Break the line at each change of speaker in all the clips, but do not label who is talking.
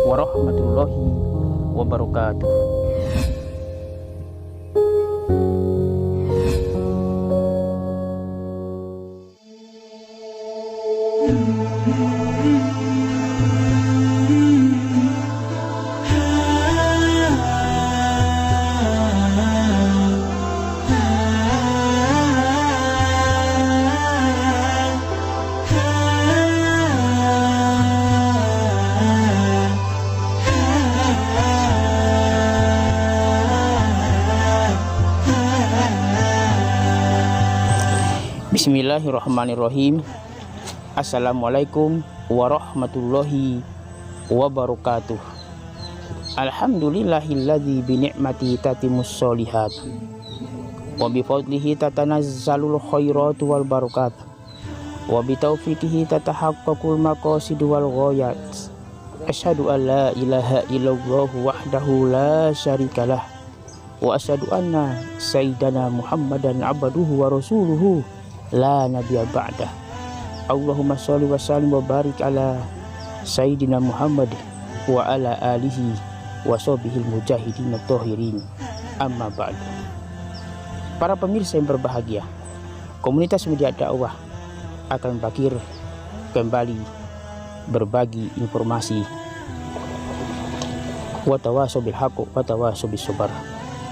warahmatullahi wabarakatuh. Bismillahirrahmanirrahim. Assalamualaikum warahmatullahi wabarakatuh. Alhamdulillahilladzi binikmati tatimus sholihat wa bifadlihi tatanazzalul khairatu wal barakat wa bitaufiqihi tatahaqqaqul maqasid wal ghayat. Asyhadu an la ilaha illallah wahdahu la syarikalah wa asyhadu anna sayyidana Muhammadan abduhu wa rasuluhu la nabiyya ba'dah. Allahumma sholli wa sallim wa barik ala sayyidina Muhammad wa ala alihi wa sahbihil mujahidin at-tahirin. Amma ba'du. Para pemirsa yang berbahagia, komunitas media dakwah akan bangkit kembali berbagi informasi wa tawasau bil haqq wa tawasau bis sabr.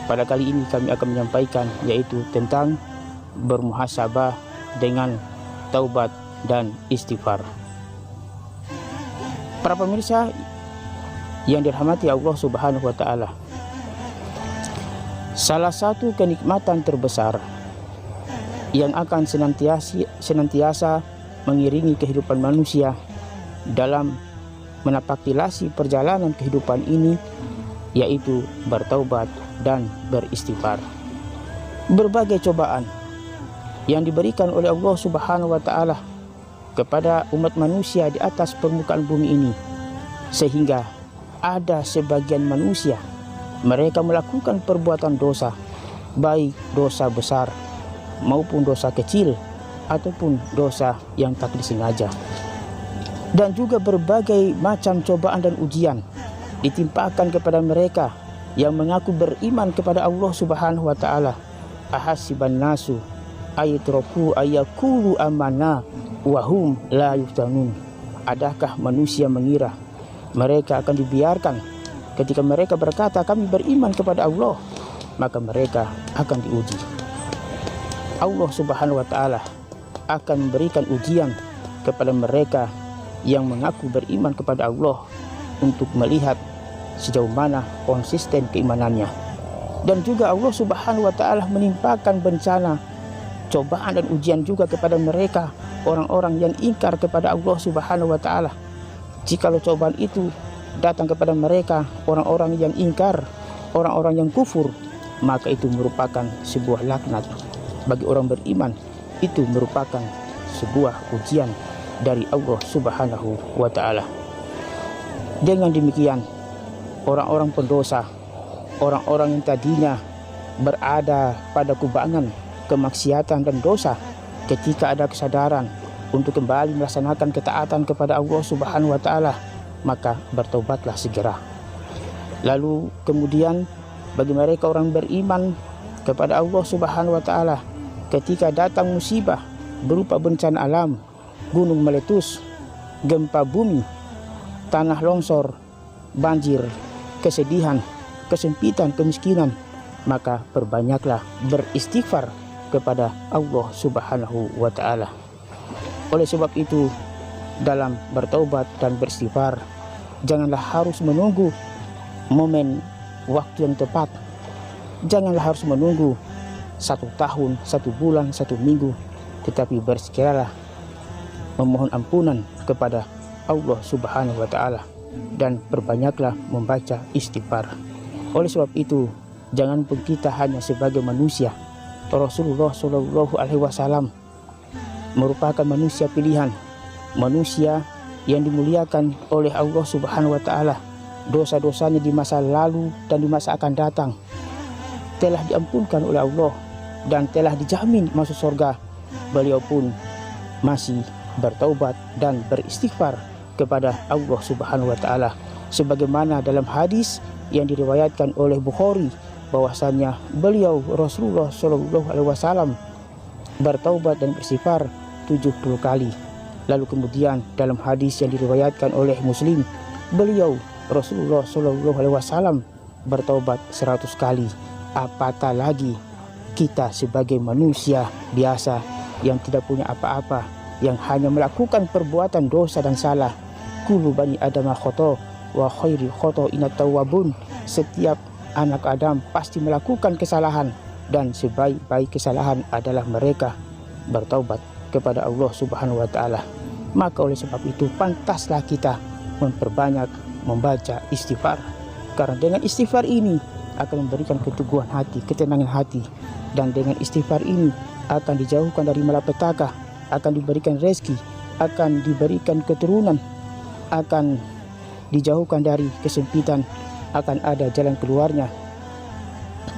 Pada kali ini kami akan menyampaikan yaitu tentang bermuhasabah dengan taubat dan istighfar. Para pemirsa yang dirahmati Allah Subhanahu wa taala, salah satu kenikmatan terbesar yang akan senantiasa mengiringi kehidupan manusia dalam menapaktilasi perjalanan kehidupan ini yaitu bertaubat dan beristighfar. Berbagai cobaan yang diberikan oleh Allah Subhanahu wa taala kepada umat manusia di atas permukaan bumi ini, sehingga ada sebagian manusia mereka melakukan perbuatan dosa, baik dosa besar maupun dosa kecil ataupun dosa yang tak disengaja. Dan juga berbagai macam cobaan dan ujian ditimpakan kepada mereka yang mengaku beriman kepada Allah Subhanahu wa taala. Ahasiban nasu ayatraku ayakulu amanah wahum la yuftanun. Adakah manusia mengira mereka akan dibiarkan ketika mereka berkata kami beriman kepada Allah, maka mereka akan diuji. Allah Subhanahu wa taala akan memberikan ujian kepada mereka yang mengaku beriman kepada Allah untuk melihat sejauh mana konsisten keimanannya. Dan juga Allah Subhanahu wa taala menimpakan bencana, cobaan dan ujian juga kepada mereka orang-orang yang ingkar kepada Allah Subhanahu wa taala. Jikalau cobaan itu datang kepada mereka orang-orang yang ingkar, orang-orang yang kufur, maka itu merupakan sebuah laknat. Bagi orang beriman itu merupakan sebuah ujian dari Allah Subhanahu wa taala. Dengan demikian, orang-orang pendosa, orang-orang yang tadinya berada pada kubangan kemaksiatan dan dosa, ketika ada kesadaran untuk kembali melaksanakan ketaatan kepada Allah Subhanahu wa taala, maka bertobatlah segera. Lalu kemudian bagi mereka orang beriman kepada Allah Subhanahu wa taala, ketika datang musibah berupa bencana alam, gunung meletus, gempa bumi, tanah longsor, banjir, kesedihan, kesempitan, kemiskinan, maka perbanyaklah beristighfar kepada Allah Subhanahu wa taala. Oleh sebab itu, dalam bertaubat dan beristighfar, janganlah harus menunggu momen waktu yang tepat. Janganlah harus menunggu 1 tahun, 1 bulan, 1 minggu, tetapi bersegeralah memohon ampunan kepada Allah Subhanahu wa taala dan perbanyaklah membaca istighfar. Oleh sebab itu, jangan pun kita hanya sebagai manusia. Rasulullah Shallallahu Alaihi Wasallam merupakan manusia pilihan, manusia yang dimuliakan oleh Allah Subhanahu Wa Taala. Dosa-dosanya di masa lalu dan di masa akan datang telah diampunkan oleh Allah dan telah dijamin masuk surga. Beliau pun masih bertaubat dan beristighfar kepada Allah Subhanahu wa taala, sebagaimana dalam hadis yang diriwayatkan oleh Bukhari bahwasanya beliau Rasulullah Shallallahu alaihi wasallam bertaubat dan beristighfar 70 kali. Lalu kemudian dalam hadis yang diriwayatkan oleh Muslim, beliau Rasulullah Shallallahu alaihi wasallam bertaubat 100 kali. Apatah lagi kita sebagai manusia biasa yang tidak punya apa-apa, yang hanya melakukan perbuatan dosa dan salah. Kullu bani Adam khoto wa khairi khoto'ina tawwabun. Setiap anak Adam pasti melakukan kesalahan, dan sebaik-baik kesalahan adalah mereka bertaubat kepada Allah Subhanahu wa taala. Maka oleh sebab itu pantaslah kita memperbanyak membaca istighfar, karena dengan istighfar ini akan memberikan keteguhan hati, ketenangan hati, dan dengan istighfar ini akan dijauhkan dari malapetaka, akan diberikan rezeki, akan diberikan keturunan, akan dijauhkan dari kesempitan, akan ada jalan keluarnya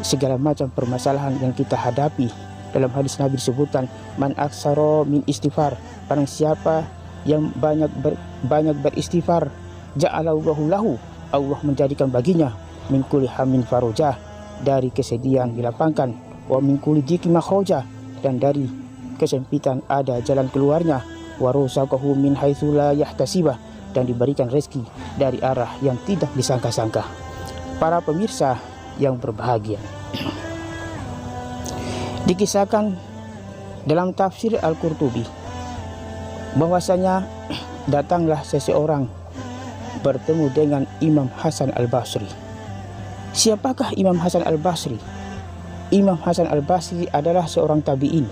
segala macam permasalahan yang kita hadapi. Dalam hadis Nabi disebutkan, man aksaro min istighfar, barang siapa yang banyak beristighfar, ja'alallahu lahu, Allah menjadikan baginya min kulli hamin farojah, dari kesedihan dilapangkan, wa min kulli dhiqin makhraja, dan dari kesempitan ada jalan keluarnya, wa razaqahu min haitsu la yahtasibah, dan diberikan rezeki dari arah yang tidak disangka-sangka. Para pemirsa yang berbahagia, dikisahkan dalam tafsir Al-Qurtubi bahwasanya datanglah seseorang bertemu dengan Imam Hasan Al-Basri. Siapakah Imam Hasan Al-Basri? Imam Hasan Al-Basri adalah seorang tabi'in,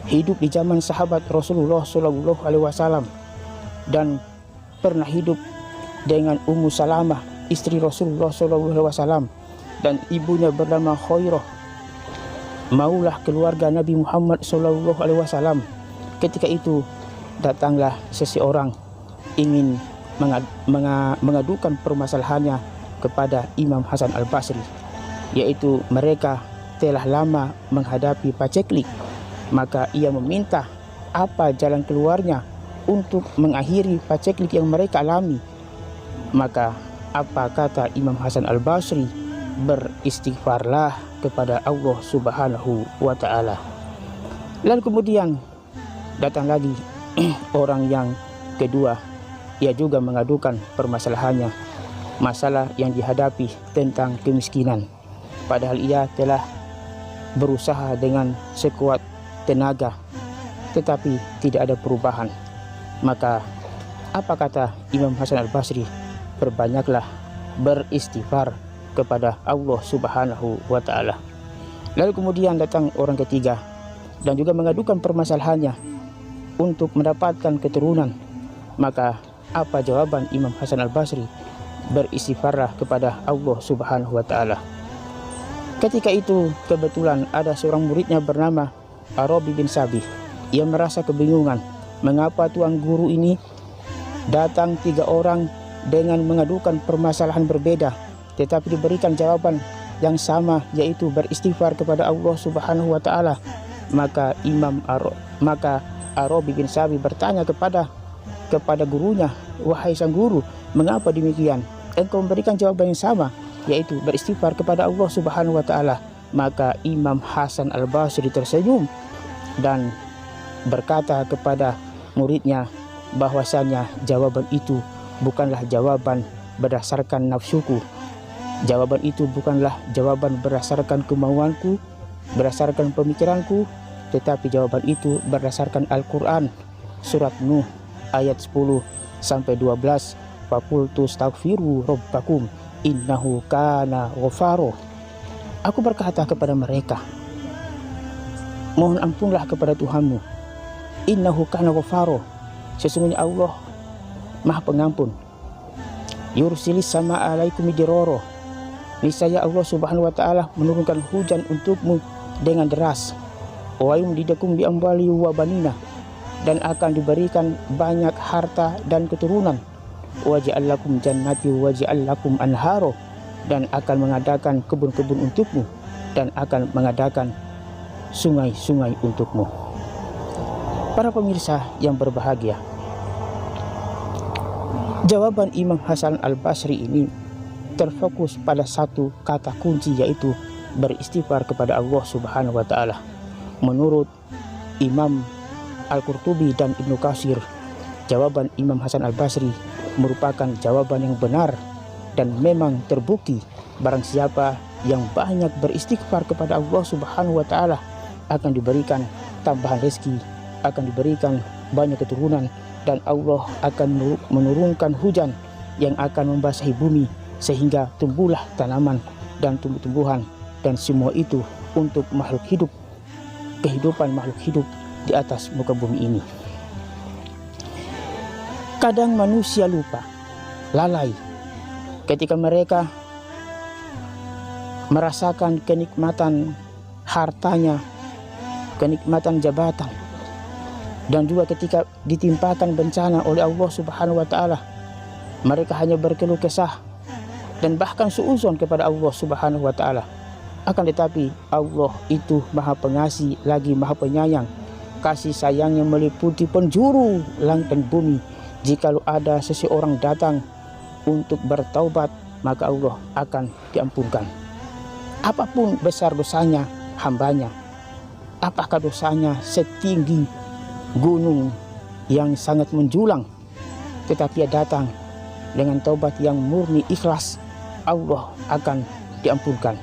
hidup di zaman sahabat Rasulullah Shallallahu alaihi wasallam, dan pernah hidup dengan Ummu Salamah, istri Rasulullah Shallallahu alaihi wasallam, dan ibunya bernama Khairah, maulah keluarga Nabi Muhammad Shallallahu alaihi wasallam. Ketika itu datanglah seseorang ingin mengadukan permasalahannya kepada Imam Hasan Al-Basri, yaitu mereka telah lama menghadapi paceklik. Maka ia meminta apa jalan keluarnya untuk mengakhiri paceklik yang mereka alami. Maka apa kata Imam Hasan Al-Basri? Beristighfarlah kepada Allah Subhanahu wa taala. Lalu kemudian datang lagi orang yang kedua, ia juga mengadukan permasalahannya, masalah yang dihadapi tentang kemiskinan. Padahal ia telah berusaha dengan sekuat tenaga, tetapi tidak ada perubahan. Maka apa kata Imam Hasan Al-Basri? Perbanyaklah beristighfar kepada Allah Subhanahu wa taala. Lalu kemudian datang orang ketiga dan juga mengadukan permasalahannya untuk mendapatkan keturunan. Maka apa jawaban Imam Hasan Al-Basri? Beristighfarlah kepada Allah Subhanahu wa taala. Ketika itu kebetulan ada seorang muridnya bernama Arabi bin Sabih. Ia merasa kebingungan, mengapa tuan guru ini datang 3 orang dengan mengadukan permasalahan berbeda, tetapi diberikan jawaban yang sama, yaitu beristighfar kepada Allah Subhanahu wa taala. Maka Arabi bin Sabih bertanya kepada gurunya, wahai sang guru, mengapa demikian? Engkau memberikan jawaban yang sama, yaitu beristighfar kepada Allah Subhanahu wa taala. Maka Imam Hasan Al-Basri tersenyum dan berkata kepada muridnya bahwasanya jawaban itu bukanlah jawaban berdasarkan nafsuku. Jawaban itu bukanlah jawaban berdasarkan kemauanku, berdasarkan pemikiranku, tetapi jawaban itu berdasarkan Al-Quran, surat Nuh ayat 10 sampai 12. Faqultu astaghfiru rabbakum innahu kana ghafaro. Aku berkata kepada mereka, mohon ampunlah kepada Tuhanmu. Innahu kana ghafaro, sesungguhnya Allah Maha Pengampun. Yursilis sama alaikum midiroro, niscaya Allah Subhanahu wa taala menurunkan hujan untukmu dengan deras. Wa yumdidakum bi amwali wa banina, dan akan diberikan banyak harta dan keturunan. Wa ja'alakum jannati wa ja'alakum anharo, dan akan mengadakan kebun-kebun untukmu dan akan mengadakan sungai-sungai untukmu. Para pemirsa yang berbahagia, jawaban Imam Hasan Al-Basri ini terfokus pada satu kata kunci, yaitu beristighfar kepada Allah Subhanahu wa Ta'ala. Menurut Imam Al-Qurtubi dan Ibnu Katsir, jawaban Imam Hasan Al-Basri merupakan jawaban yang benar dan memang terbukti. Barang siapa yang banyak beristighfar kepada Allah Subhanahu wa Ta'ala akan diberikan tambahan rezeki, akan diberikan banyak keturunan, dan Allah akan menurunkan hujan yang akan membasahi bumi sehingga tumbuhlah tanaman dan tumbuh-tumbuhan, dan semua itu untuk makhluk hidup, kehidupan makhluk hidup di atas muka bumi ini. Kadang manusia lupa, lalai ketika mereka merasakan kenikmatan hartanya, kenikmatan jabatan, dan juga ketika ditimpakan bencana oleh Allah Subhanahu wa Ta'ala, mereka hanya berkeluh kesah dan bahkan suudzon kepada Allah Subhanahu wa Ta'ala. Akan tetapi Allah itu Maha Pengasih lagi Maha Penyayang. Kasih sayangnya meliputi penjuru langit dan bumi. Jikalau ada seseorang datang untuk bertaubat, maka Allah akan diampunkan. Apapun besar dosanya hambanya, apakah dosanya setinggi gunung yang sangat menjulang, tetapi ia datang dengan taubat yang murni ikhlas, Allah akan diampunkan.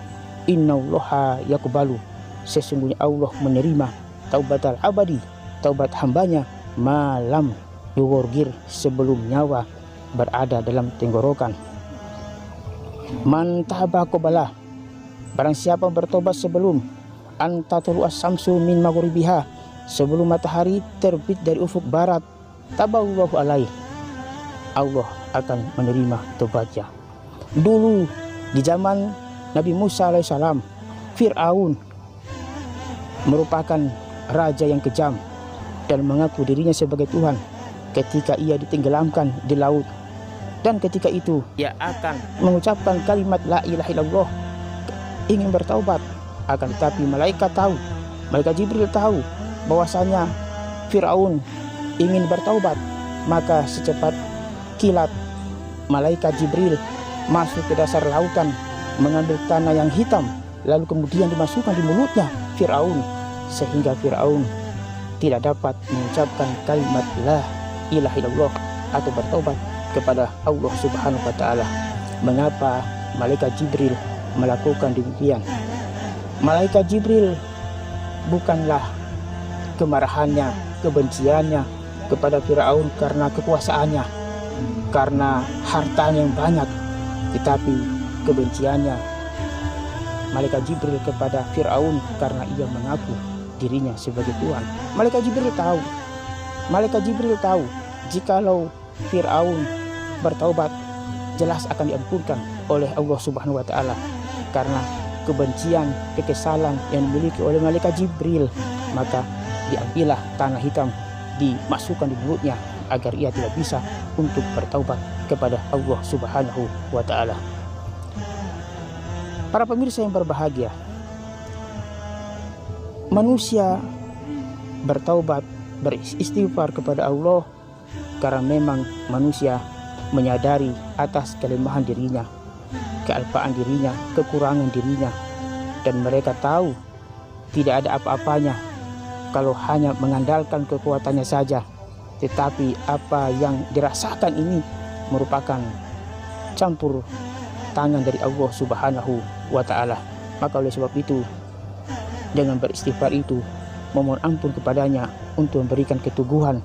Innallaha yaqbalu, sesungguhnya Allah menerima taubatal abadi, taubat hambanya, malam yughorgir, sebelum nyawa berada dalam tenggorokan. Man taba qabalah, barang siapa bertobat sebelum antatulu as-samsu min maghribiha, sebelum matahari terbit dari ufuk barat, taballahu alaih, Allah akan menerima tobatnya. Dulu di zaman Nabi Musa alaihissalam, Fir'aun merupakan raja yang kejam dan mengaku dirinya sebagai Tuhan. Ketika ia ditenggelamkan di laut, dan ketika itu ia akan mengucapkan kalimat la ilaha illallah, ingin bertaubat. Akan tetapi malaikat Jibril tahu bahwasanya Fir'aun ingin bertaubat, maka secepat kilat malaikat Jibril masuk ke dasar lautan, mengambil tanah yang hitam, lalu kemudian dimasukkan di mulutnya Fir'aun, sehingga Fir'aun tidak dapat mengucapkan kalimat la ilaha illallah atau bertobat kepada Allah Subhanahu wa Ta'ala. Mengapa malaikat Jibril melakukan demikian? Malaikat Jibril bukanlah kemarahannya, kebenciannya kepada Fir'aun karena kekuasaannya, karena hartanya yang banyak, tetapi kebenciannya malaikat Jibril kepada Fir'aun karena ia mengaku dirinya sebagai Tuhan. Malaikat Jibril tahu jikalau Fir'aun bertaubat, jelas akan diampunkan oleh Allah Subhanahu wa Ta'ala. Karena kebencian, kekesalan yang dimiliki oleh malaikat Jibril, maka diambillah tanah hitam, dimasukkan di mulutnya agar ia tidak bisa untuk bertaubat kepada Allah Subhanahu wa Ta'ala. Para pemirsa yang berbahagia, manusia bertaubat, beristighfar kepada Allah karena memang manusia menyadari atas kelemahan dirinya, kealpaan dirinya, kekurangan dirinya, dan mereka tahu tidak ada apa-apanya kalau hanya mengandalkan kekuatannya saja. Tetapi apa yang dirasakan ini merupakan campur tangan dari Allah Subhanahu wa Ta'ala. Maka oleh sebab itu, dengan beristighfar itu, memohon ampun kepadanya untuk memberikan keteguhan,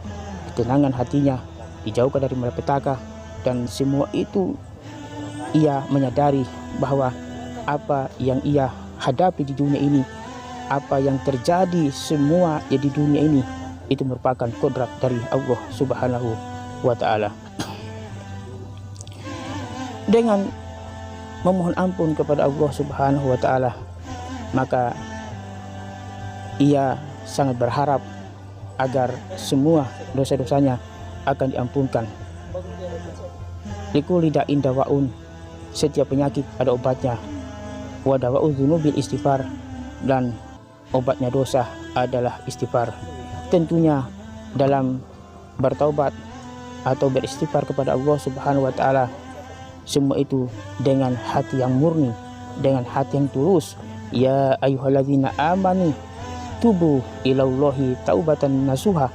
ketenangan hatinya, dijauhkan dari malapetaka, dan semua itu ia menyadari bahwa apa yang ia hadapi di dunia ini, apa yang terjadi semua ya di dunia ini, itu merupakan kodrat dari Allah Subhanahu wa Ta'ala. Dengan memohon ampun kepada Allah Subhanahu wa Ta'ala, maka ia sangat berharap agar semua dosa-dosanya akan diampunkan. Likulli da'in dawa'un, setiap penyakit ada obatnya. Wa dawa'u dzunubil istighfar, dan obatnya dosa adalah istighfar. Tentunya dalam bertaubat atau beristighfar kepada Allah Subhanahu wa taala, semua itu dengan hati yang murni, dengan hati yang tulus. Ya ayyuhalladzina amanu tubu ilallahi taubatan nasuha.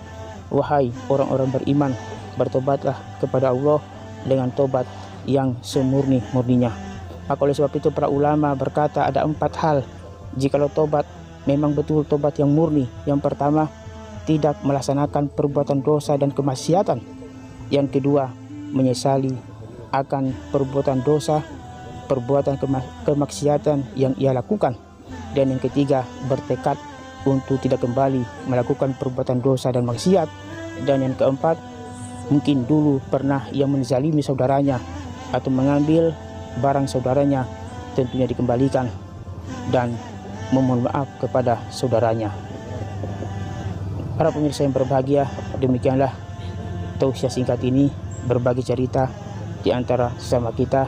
Wahai orang-orang beriman, bertobatlah kepada Allah dengan tobat yang semurni-murninya. Maka oleh sebab itu para ulama berkata ada 4 hal jikalau tobat memang betul tobat yang murni. Yang pertama, tidak melaksanakan perbuatan dosa dan kemaksiatan. Yang kedua, menyesali akan perbuatan dosa, perbuatan kemaksiatan yang ia lakukan. Dan yang ketiga, bertekad untuk tidak kembali melakukan perbuatan dosa dan maksiat. Dan yang keempat, mungkin dulu pernah ia menzalimi saudaranya atau mengambil barang saudaranya, tentunya dikembalikan dan memohon maaf kepada saudaranya. Para pemirsa yang berbahagia, demikianlah tausiah singkat ini, berbagi cerita di antara sesama kita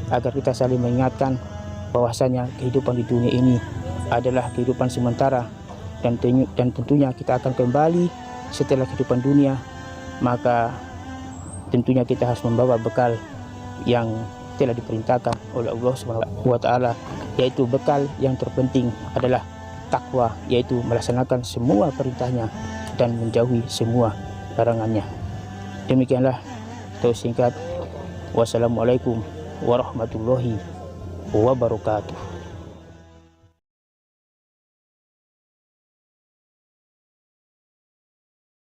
agar kita saling mengingatkan bahwasanya kehidupan di dunia ini adalah kehidupan sementara, dan tentunya kita akan kembali setelah kehidupan dunia. Maka tentunya kita harus membawa bekal yang telah diperintahkan oleh Allah Subhanahu wa taala, yaitu bekal yang terpenting adalah takwa, yaitu melaksanakan semua perintahnya dan menjauhi semua larangannya. Demikianlah tausiah singkat. Wassalamualaikum warahmatullahi wabarakatuh.